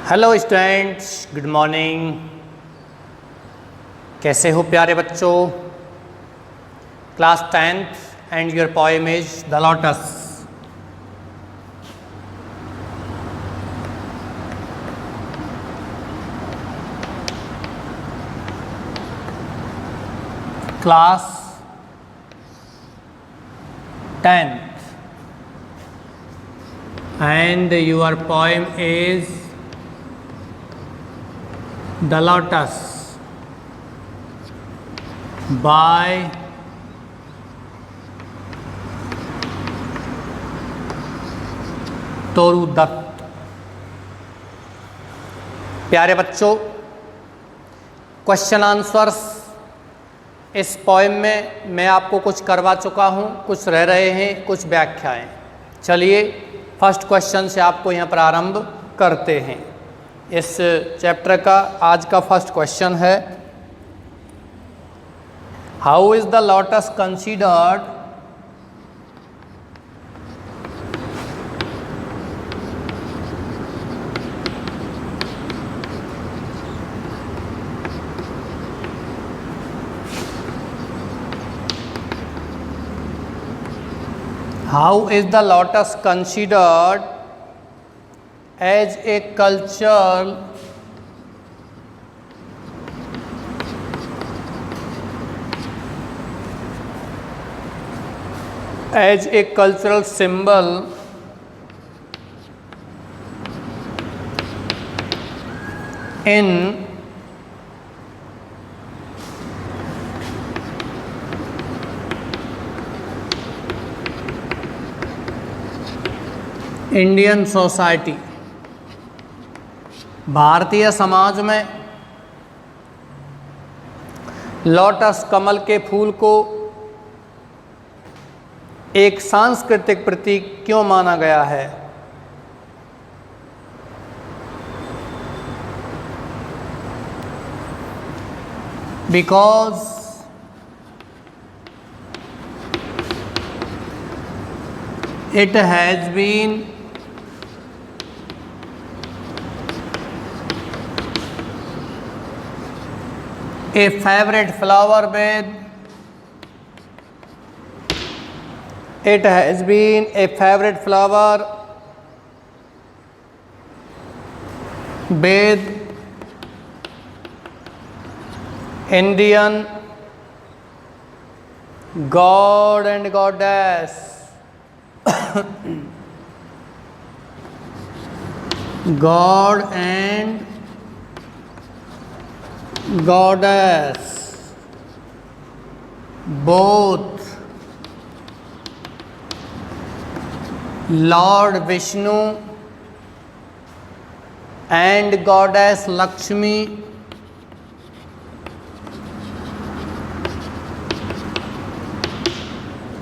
Hello students, good morning. कैसे हो प्यारे बच्चों? Class 10th and your poem is the Lotus. Class 10th and your poem is The Lotus by Toru Dutt. प्यारे बच्चों, question answers इस poem में मैं आपको कुछ करवा चुका हूँ, कुछ रह रहे हैं, कुछ व्याख्याएं। चलिए फर्स्ट क्वेश्चन से आपको यहाँ प्रारंभ करते हैं। इस चैप्टर का आज का फर्स्ट क्वेश्चन है, how is the lotus considered How is the lotus considered as a cultural symbol in Indian society? भारतीय समाज में लोटस कमल के फूल को एक सांस्कृतिक प्रतीक क्यों माना गया है? Because it has been a favorite flower bed. It has been a favorite flower bed Indian god and goddess. God and goddess, both Lord Vishnu and goddess Lakshmi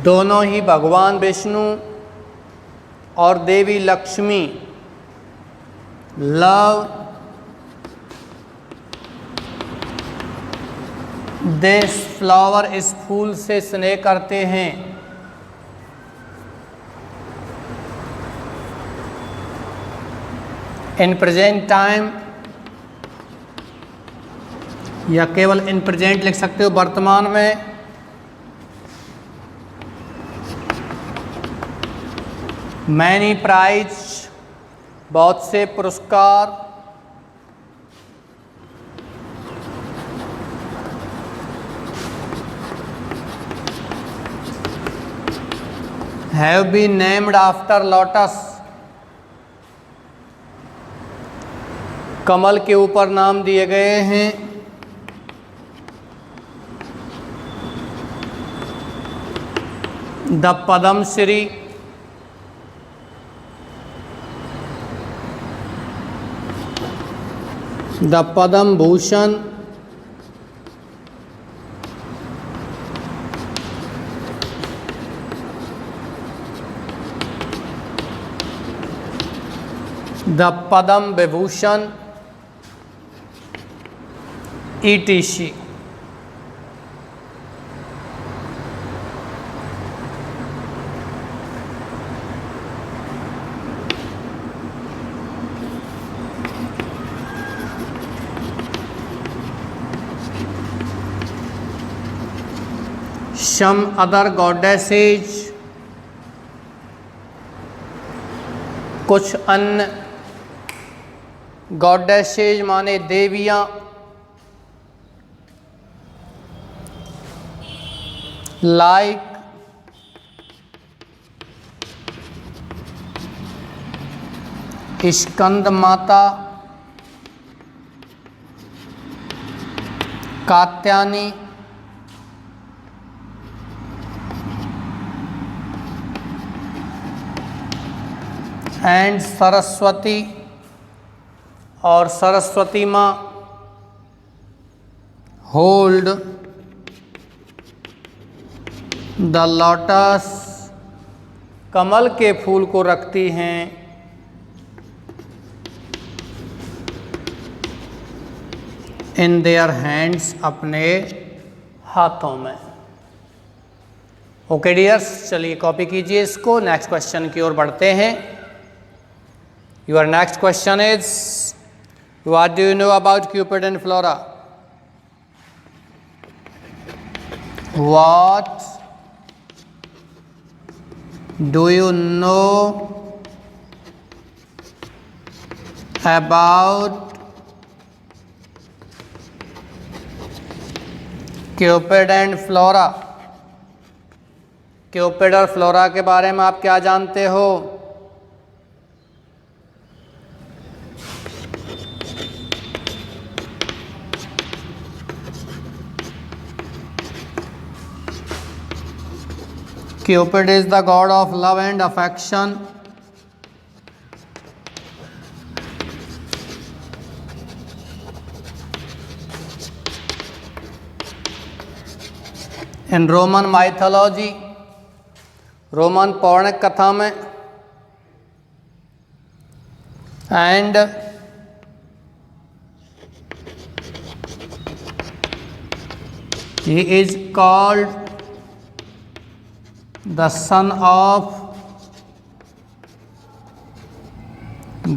दोनों ही भगवान विष्णु और देवी लक्ष्मी लव दिस फ्लावर, इस फूल से स्नेह करते हैं। In present time या केवल इन प्रेजेंट लिख सकते हो, वर्तमान में मैनी प्राइज, बहुत से पुरस्कार, have been named after lotus, कमल के ऊपर नाम दिए गए हैं। The Padmashri, the Padma Bhushan, the Padma Vibhushan ETC। some other goddesses, कुछ अन्य गॉडेसेज माने देवियाँ, लाइक स्कंद माता, कात्यायनी, एंड सरस्वती, और सरस्वती माँ होल्ड द लोटस, कमल के फूल को रखती हैं इन देयर हैंड्स, अपने हाथों में। ओके डियर्स, चलिए कॉपी कीजिए इसको, नेक्स्ट क्वेश्चन की ओर बढ़ते हैं। Your next question is, what do you know about Cupid and flora? What do you know about Cupid and flora? Cupid और फ्लोरा के बारे में आप क्या जानते हो? Cupid is the god of love and affection. In Roman mythology, Roman पौराणिक कथा में, and he is called the son of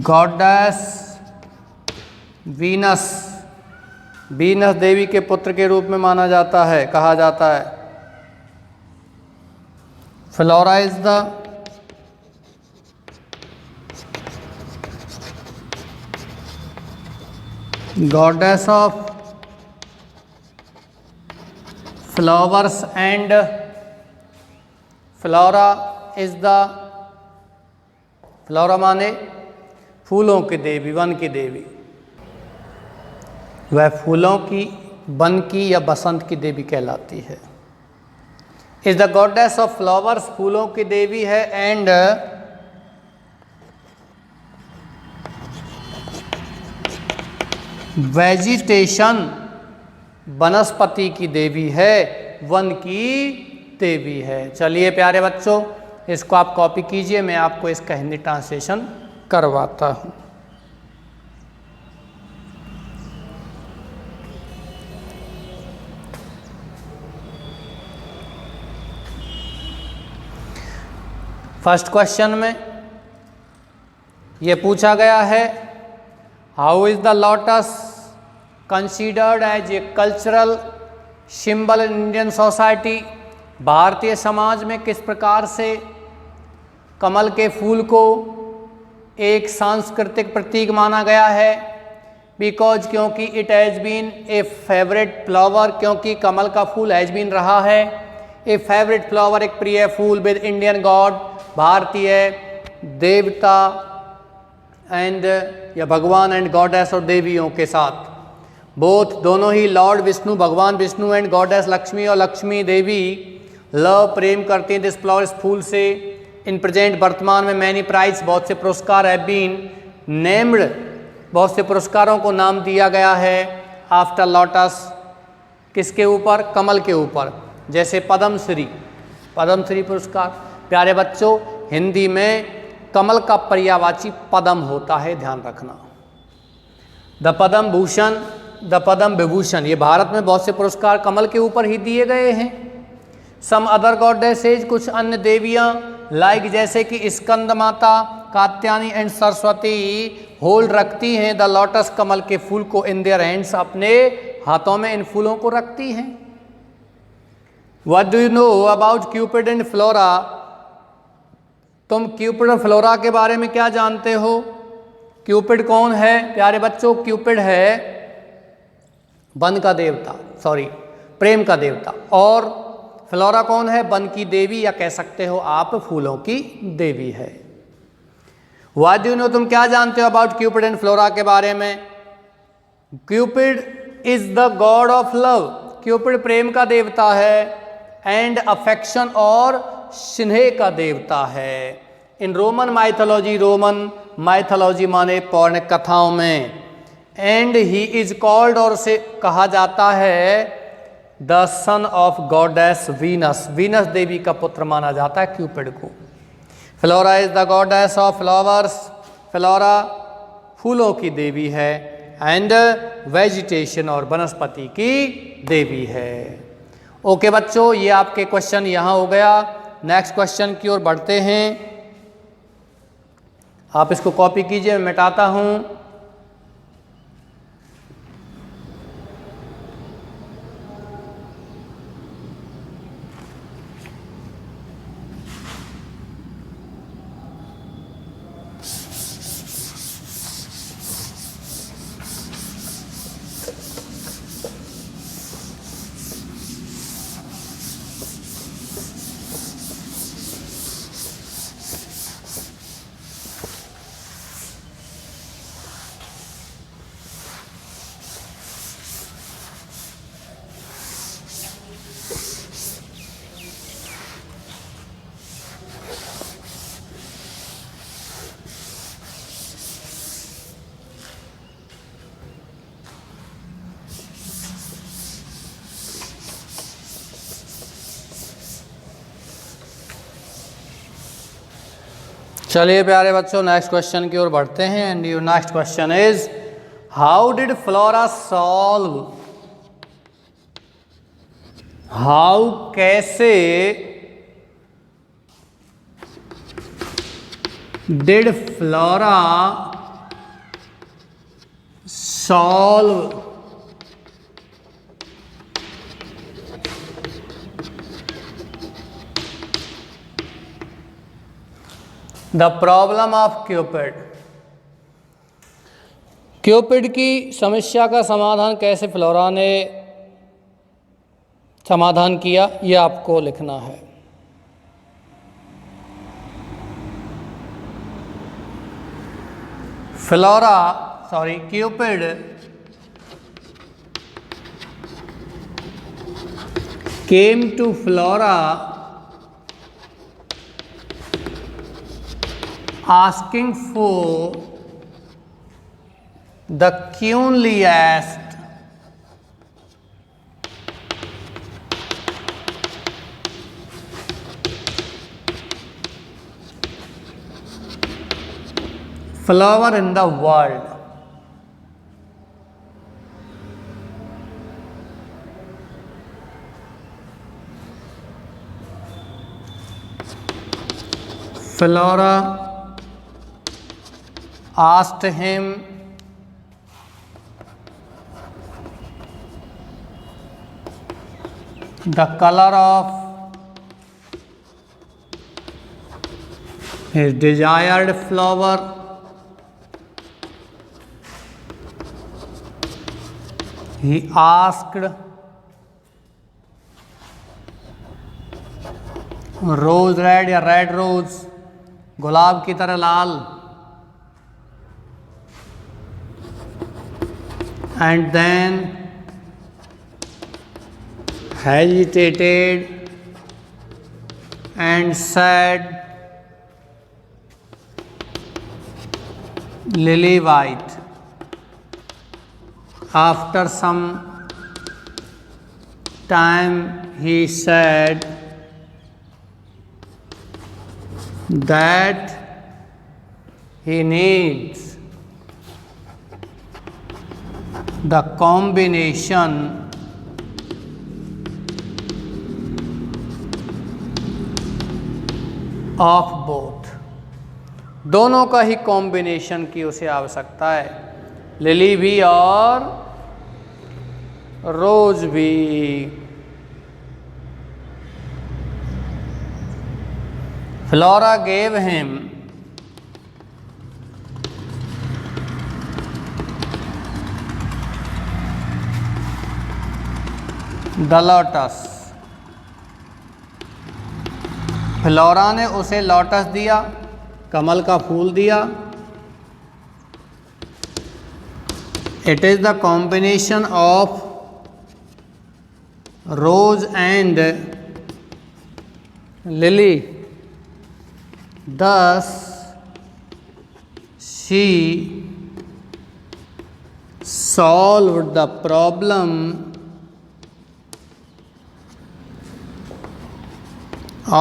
goddess Venus. Venus देवी के पुत्र के रूप में माना जाता है, कहा जाता है। Flora is the goddess of flowers and flora is the, flora माने फूलों की देवी, वन की देवी। वह फूलों की, वन की या बसंत की देवी कहलाती है। Is the goddess of flowers, फूलों की देवी है, एंड वेजिटेशन, वनस्पति की देवी है, वन की देवी है। चलिए प्यारे बच्चों, इसको आप कॉपी कीजिए, मैं आपको इसका हिंदी ट्रांसलेशन करवाता हूँ। फर्स्ट क्वेश्चन में ये पूछा गया है, how is the lotus considered as a cultural symbol in Indian society? भारतीय समाज में किस प्रकार से कमल के फूल को एक सांस्कृतिक प्रतीक माना गया है? बिकॉज, क्योंकि it has been a favourite flower, क्योंकि कमल का फूल हैज़ बीन रहा है ए फेवरेट फ्लावर, एक प्रिय फूल विद इंडियन गॉड, भारतीय देवता एंड या भगवान एंड गॉडेस और देवियों के साथ, बोथ दोनों ही, लॉर्ड विष्णु, भगवान विष्णु एंड गॉडेस लक्ष्मी और लक्ष्मी देवी लव, प्रेम करती हैं दिस फ्लावर, इस फूल से। इन प्रेजेंट, वर्तमान में, मैनी प्राइज, बहुत से पुरस्कार है बीन नेम्ड, बहुत से पुरस्कारों को नाम दिया गया है आफ्टर लोटस, किसके ऊपर? कमल के ऊपर, जैसे पद्मश्री, पद्मश्री पुरस्कार। प्यारे बच्चों, हिंदी में कमल का पर्यायवाची पद्म होता है, ध्यान रखना। द पद्म भूषण, द पद्म विभूषण, ये भारत में बहुत से पुरस्कार कमल के ऊपर ही दिए गए हैं। सम अदर गॉडेसेज, कुछ अन्य देवियाँ, लाइक जैसे कि स्कंद माता, कात्यायनी एंड सरस्वती, होल्ड रखती हैं द लोटस, कमल के फूल को, इन देयर हैंड्स, अपने हाथों में इन फूलों को रखती हैं। What do you know about Cupid and flora? तुम क्यूपिड और फ्लोरा के बारे में क्या जानते हो? क्यूपिड कौन है प्यारे बच्चों? क्यूपिड है वन का देवता, सॉरी प्रेम का देवता। और फ्लोरा कौन है? वन की देवी, या कह सकते हो आप फूलों की देवी है। व्हाट डू यू नो, तुम क्या जानते हो अबाउट क्यूपिड एंड फ्लोरा के बारे में? Cupid is the god of love. Cupid प्रेम का देवता है, एंड अफेक्शन और स्नेह का देवता है। In Roman mythology, Roman mythology माने पौराणिक कथाओं में, एंड ही इज कॉल्ड, और उसे कहा जाता है the son of goddess Venus. Venus देवी का पुत्र माना जाता है क्यूपिड को। Flora is the goddess of flowers. Flora फूलों की देवी है, एंड वेजिटेशन और वनस्पति की देवी है। ओके बच्चों, ये आपके क्वेश्चन यहाँ हो गया। नेक्स्ट क्वेश्चन की ओर बढ़ते हैं। आप इसको कॉपी कीजिए, मैं मिटाता हूँ। चलिए प्यारे बच्चों, नेक्स्ट क्वेश्चन की ओर बढ़ते हैं। And your next question is, how did Flora solve, how कैसे did Flora solve the problem of Cupid? Cupid की समस्या का समाधान कैसे फ्लोरा ने समाधान किया, यह आपको लिखना है। Cupid came to Flora asking for the queenliest flower in the world. Flora asked him the color of his desired flower. He asked rose red या रेड रोज, गुलाब की तरह लाल, and then hesitated and said lily white. After some time he said that he needs the combination of both. दोनों का ही combination की उसे आवश्यकता है, lily भी और रोज भी। Flora gave him the lotus. Flora ने उसे लोटस दिया, कमल का फूल दिया. It is the combination of rose and lily. Thus she solved the problem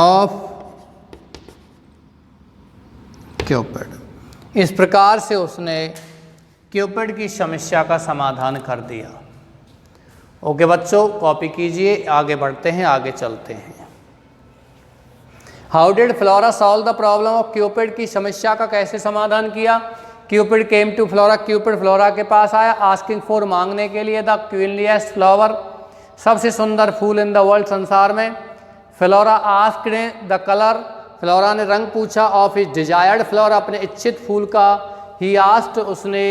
of Cupid. इस प्रकार से उसने क्यूपिड की समस्या का समाधान कर दिया. ओके बच्चों, कॉपी कीजिए, आगे बढ़ते हैं, आगे चलते हैं. How did Flora solve the problem of Cupid. की समस्या का कैसे समाधान किया. Cupid came to Flora. Cupid Flora के पास आया, आस्किंग फॉर, मांगने के लिए, द क्वीनलीएस्ट फ्लावर, सबसे सुंदर फूल इन द वर्ल्ड, संसार में. Flora asked the colour. Flora ने रंग पूछा. ऑफ हिज डिजायर्ड फ्लावर, अपने इच्छित फूल का. ही आस्क्ड, उसने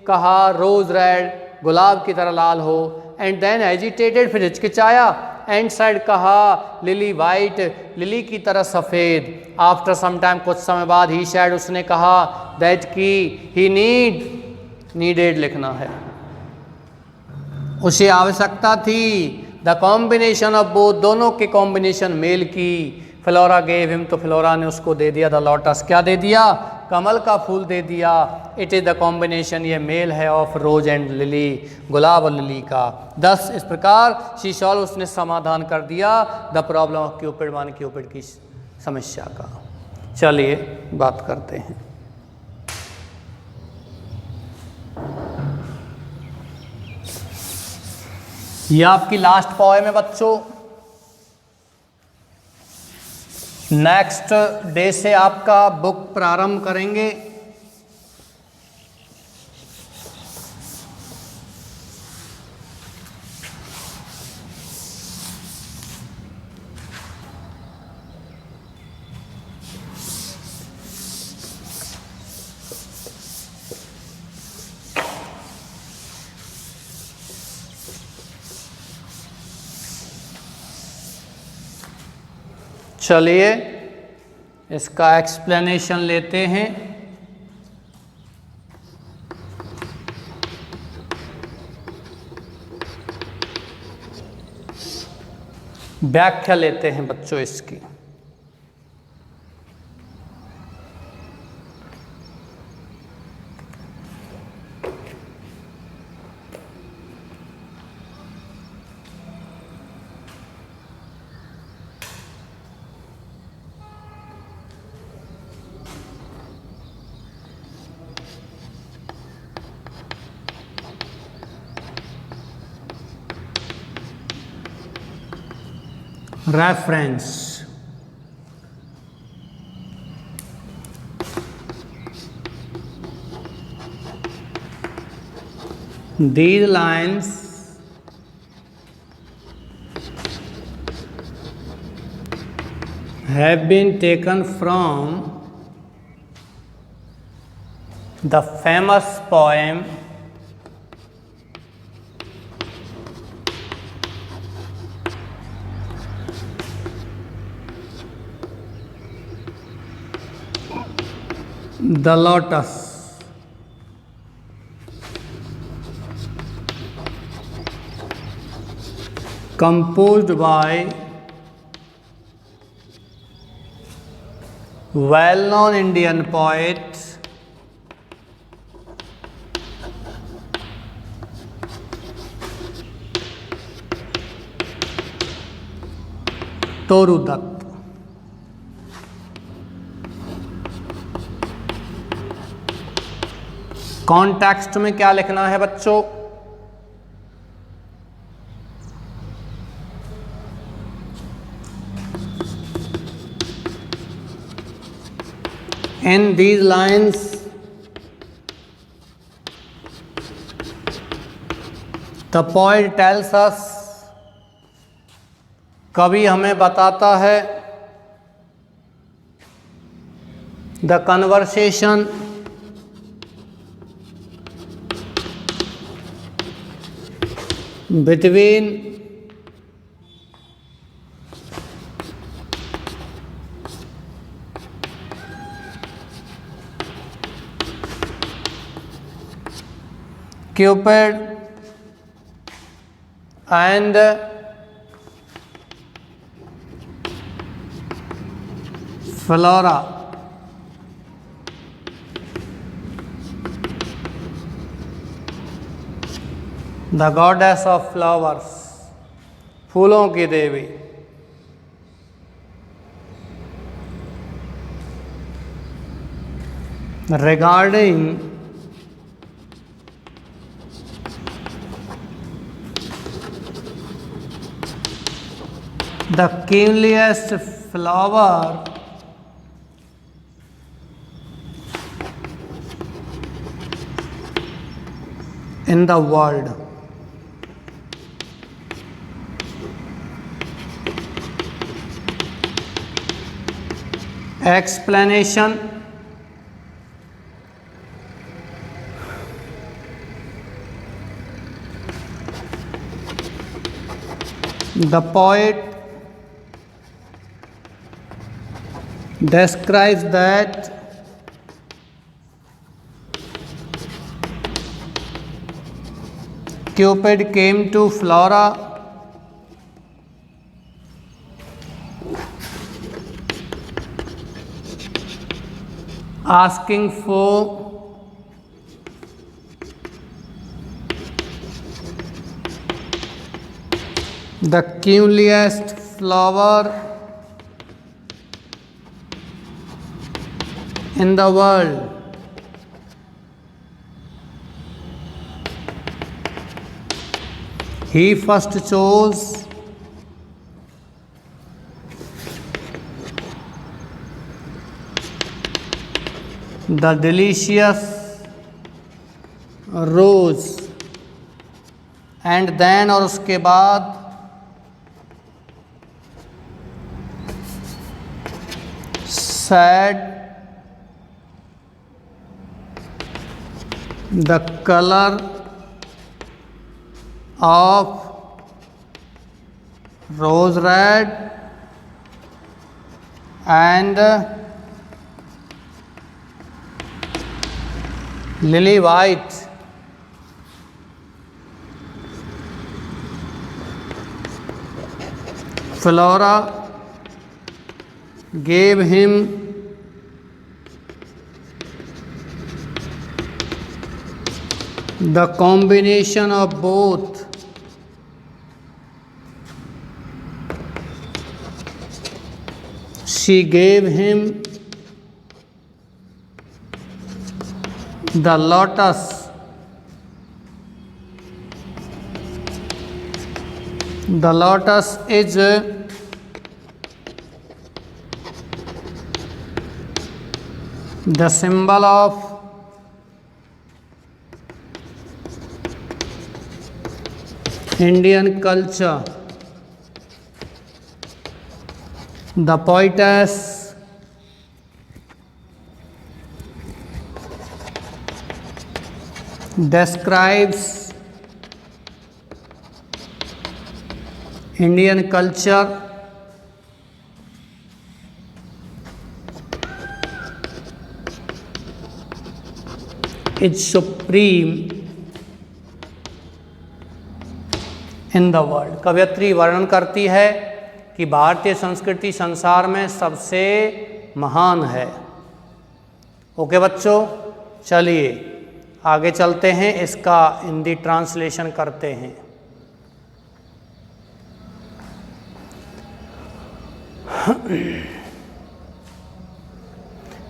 कहा, रोज रेड, गुलाब की तरह लाल हो. एंड देन एजिटेटेड, फिर हिचकिचाया. एंड साइड, कहा, लिली वाइट, लिली की तरह सफ़ेद. आफ्टर सम टाइम, कुछ समय बाद, ही सैड, उसने कहा, दैट की, ही नीडेड लिखना है, उसे आवश्यकता थी. द कॉम्बिनेशन ऑफ बोथ, दोनों के कॉम्बिनेशन मेल की. फ्लोरा गेव हिम, तो फ्लोरा ने उसको दे दिया. द लोटस, क्या दे दिया, कमल का फूल दे दिया. इट इज़ द कॉम्बिनेशन, ये मेल है, ऑफ रोज एंड लिली, गुलाब और लिली का. 10 इस प्रकार शी सॉल्व, उसने समाधान कर दिया. द प्रॉब्लम ऑफ क्यूपिड, मान क्यूपिड की समस्या का. चलिए बात करते हैं. ये आपकी लास्ट पोएम है बच्चों. नेक्स्ट डे से आपका बुक प्रारंभ करेंगे. चलिए इसका एक्सप्लेनेशन लेते हैं. व्याख्या लेते हैं बच्चों इसकी. Reference. These lines have been taken from the famous poem The Lotus, composed by well-known Indian poet Toru Dutt. Context में क्या लिखना है बच्चों. In these lines the poet tells us, कवि हमें बताता है, the conversation between Cupid and Flora, the goddess of flowers, फूलों की देवी। Regarding the keenliest flower in the world, explanation the poet describes that Cupid came to Flora asking for the keenliest flower in the world. He first chose the delicious rose and then और उसके बाद said the color of rose red and lily white Flora gave him the combination of both. She gave him the lotus. The lotus is the symbol of Indian culture. The poetess describes Indian culture is supreme in the world. कवयित्री वर्णन करती है कि भारतीय संस्कृति संसार में सबसे महान है। ओके बच्चों, चलिए आगे चलते हैं, इसका हिंदी ट्रांसलेशन करते हैं।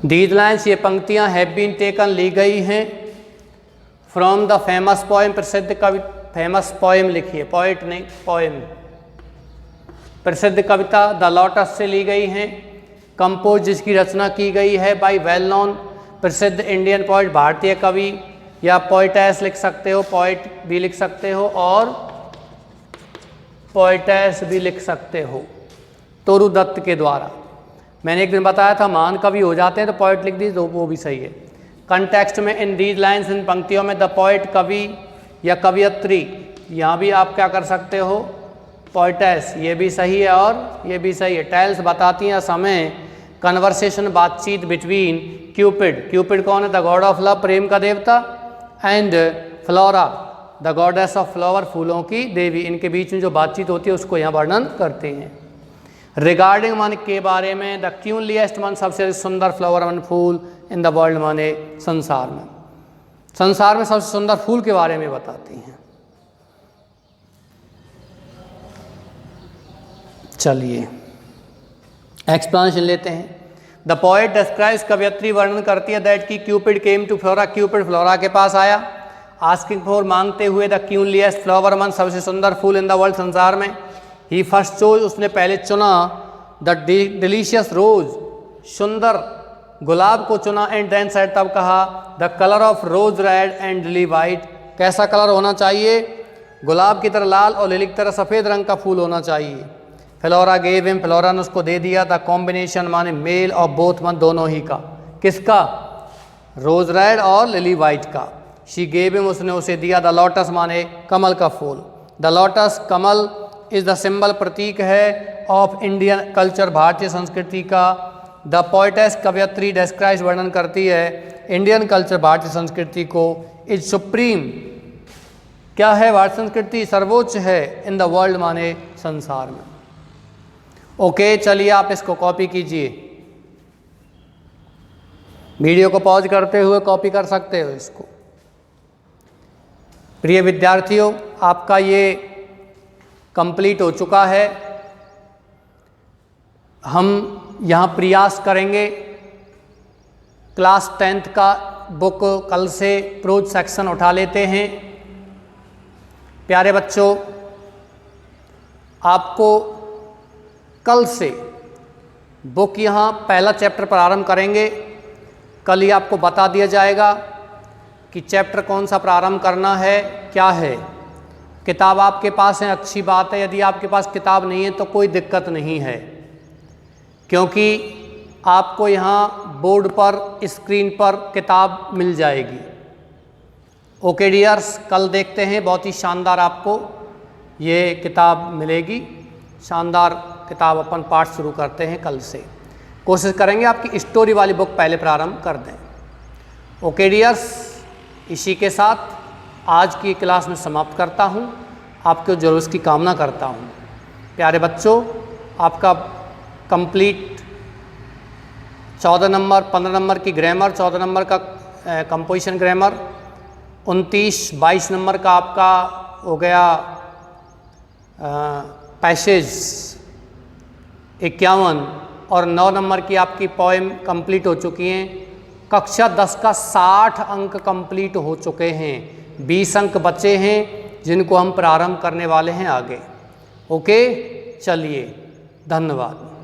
These lines, ये पंक्तियां हैव बीन टेकन ली गई हैं फ्रॉम द फेमस पोएम, प्रसिद्ध कवि, फेमस पोएम लिखिए, पोइट नहीं पोएम, प्रसिद्ध कविता द लोटस से ली गई हैं। कंपोज, जिसकी रचना की गई है बाय वेल नोन, प्रसिद्ध इंडियन पोइट, भारतीय कवि, या पोइटेस लिख सकते हो, पोइट भी लिख सकते हो और पोइटेस भी लिख सकते हो, तोरू दत्त के द्वारा। मैंने एक दिन बताया था महान कवि हो जाते हैं तो पोइट लिख दी, तो वो भी सही है। कंटेक्स्ट में इन दीज लाइन्स, इन पंक्तियों में द पोइट कवि या कवियत्री, यहाँ भी आप क्या कर सकते हो पोइटेस, ये भी सही है और ये भी सही है। टेल्स बताती हैं समय कन्वर्सेशन बातचीत बिटवीन क्यूपिड, क्यूपिड कौन है द गॉड ऑफ लव प्रेम का देवता, and flora the goddess of flower फूलों की देवी, इनके बीच में जो बातचीत होती है उसको यहाँ वर्णन करते हैं। रिगार्डिंग मन के बारे में द क्यूनलीएस्ट मन सबसे सुंदर फ्लावर मन फूल इन द वर्ल्ड माने संसार में, संसार में सबसे सुंदर फूल के बारे में बताती हैं। चलिए एक्सप्लेनेशन लेते हैं। द पोएट डिस्क्राइब्स, कवियत्री वर्णन करती है दैट की Cupid came to Flora, Cupid Flora के पास आया, आस्किंग फॉर मांगते हुए द क्यूनलीएस्ट फ्लावर मन सबसे सुंदर फूल इन द वर्ल्ड संसार में। ही फर्स्ट चोज, उसने पहले चुना द डिलीशियस रोज, सुंदर गुलाब को चुना, एंड देन सेड, तब कहा the colour of rose red and lily white, कैसा कलर होना चाहिए गुलाब की तरह लाल और लिली की तरह सफ़ेद रंग का फूल होना चाहिए। फ्लोरा गेव हिम, फ्लोरा ने उसको दे दिया द कॉम्बिनेशन माने मेल ऑफ बोथ मन दोनों ही का, किसका रोज रेड और लिली वाइट का। शी गेव हिम, उसने उसे दिया द लोटस माने कमल का फूल, द लोटस कमल इज द सिंबल प्रतीक है ऑफ इंडियन कल्चर भारतीय संस्कृति का। द पोइटेस कवियत्री डिस्क्राइब्स वर्णन करती है इंडियन कल्चर भारतीय संस्कृति को, इज सुप्रीम क्या है भारतीय संस्कृति सर्वोच्च है इन द वर्ल्ड माने संसार में। ओके चलिए आप इसको कॉपी कीजिए, वीडियो को पॉज करते हुए कॉपी कर सकते हो इसको। प्रिय विद्यार्थियों आपका ये कंप्लीट हो चुका है। हम यहाँ प्रयास करेंगे क्लास 10th का बुक कल से प्रोज सेक्शन उठा लेते हैं। प्यारे बच्चों आपको कल से बुक यहाँ पहला चैप्टर प्रारंभ करेंगे। कल ही आपको बता दिया जाएगा कि चैप्टर कौन सा प्रारंभ करना है क्या है। किताब आपके पास है, अच्छी बात है। यदि आपके पास किताब नहीं है तो कोई दिक्कत नहीं है, क्योंकि आपको यहाँ बोर्ड पर स्क्रीन पर किताब मिल जाएगी। ओके डियर्स, कल देखते हैं, बहुत ही शानदार आपको ये किताब मिलेगी। शानदार किताब अपन पाठ शुरू करते हैं कल से। कोशिश करेंगे आपकी स्टोरी वाली बुक पहले प्रारंभ कर दें। ओके डियर्स, इसी के साथ आज की क्लास में समाप्त करता हूँ। आपको जरूर इसकी कामना करता हूँ। प्यारे बच्चों आपका कंप्लीट 14 नंबर 15 नंबर की ग्रामर, 14 नंबर का कंपोजिशन ग्रामर, 29-22 नंबर का आपका हो गया पैसेज 51 और 9 नंबर की आपकी पोएम कंप्लीट हो चुकी हैं। कक्षा 10 का 60 अंक कंप्लीट हो चुके हैं, 20 अंक बचे हैं जिनको हम प्रारंभ करने वाले हैं आगे। ओके चलिए, धन्यवाद।